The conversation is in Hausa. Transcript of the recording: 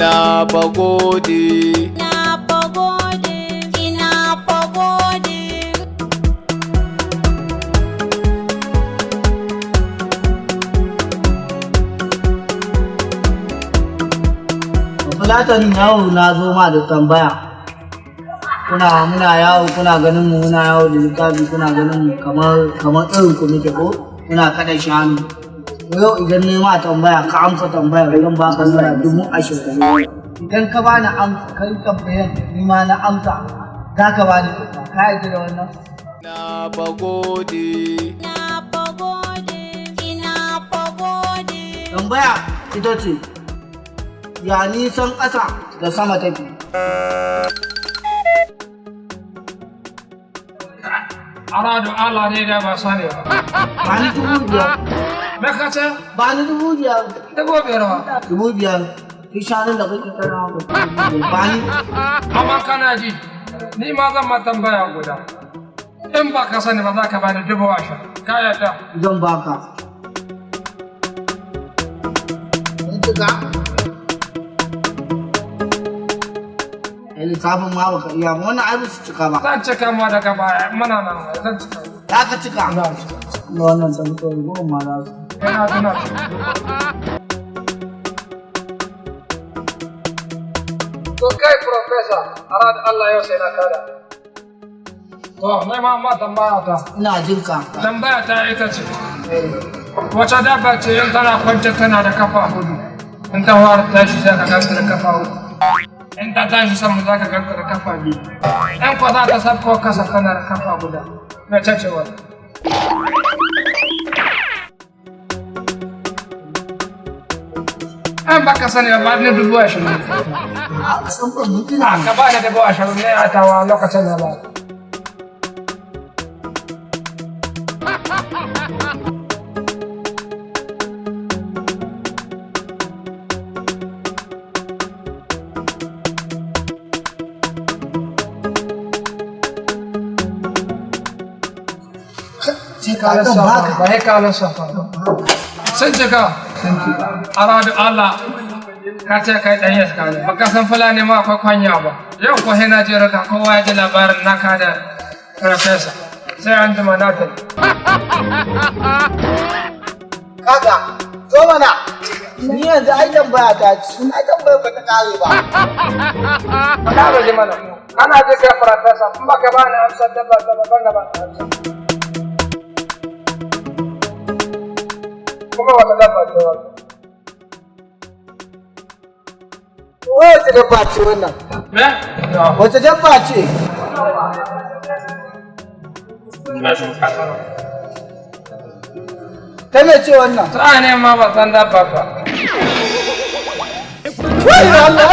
Na pagode. Na pagode. Ina pagode. Fulatan yawo na zo ma da tambaya. Muna yawo kuna ganin mu muna yawo da littafi kuna ganin mu kamar irin ku muke ko muna kada shanu. Yau idan ne ma tambaya ka amsa tambaya zan baka naira 20,000. Idan ka bani amsa kai tambayar ni ma na amsa za ka bani kuɗi. Ka yi da wannan? Na pagode. Na pagode. Ina pagode. Tambaya ita ce ya nisan ƙasa da sama take. Aradu Allah ne da ba sani ba. Ba ni 5,000. Me ka ce? Ba ni 5,000. 5,000 ba. 5,000. Duk shanun da kake kana da ba ni. Amma kana ji, ni ma zan ma tambaya guda. In ba ka sani ba za ka bani 20,000. Ka yarda? Zan baka. Duka. Littafin ma baka iya ba wannan ai ba su cika ba. Zan cika ma daga baya, muna nan zan cika. Za ka cika? Za cika. Wannan tambayar goma ma za su. Yana tuna. To kai professor, arad Allah yau sai na kada. To, mai ma tambaya ta. Ina jin ka. Tambaya ta ita ce. Wace dabba ce in tana kwance tana da kafa hudu? In ta fara tashi sai ka ganta da kafa hudu. In ta tashi sama za ka ganta da kafa biyu. In kwa za ta sabko kasa tana da kafa guda. Mace ce wata. An baka sani ba ni 20,000. A san ban mutuna. Ka ba da 20,000 ne a tawa lokacin da ba. Ba ka lissafa sun cika aradu Allah ka ce kai ɗan yaska ne baka san fulani ma akwai kwanya ba yau ko sai na je raka kowa ya ji labarin naka da farfesa sai an jima na ta Kaga, zo mana. Ni yanzu ai tambaya ta ci. Ai tambaya ba ta kare ba. faɗa ba ji mana kana je kai farfesa in baka ba ni amsar da ba ta ban da ba ta amsar kuma wata dabba ce wata Wace dabba ce wannan? me? Wace dabba ce? Ta me ce wannan? ta ne ma ba san dabba ba Wai Allah!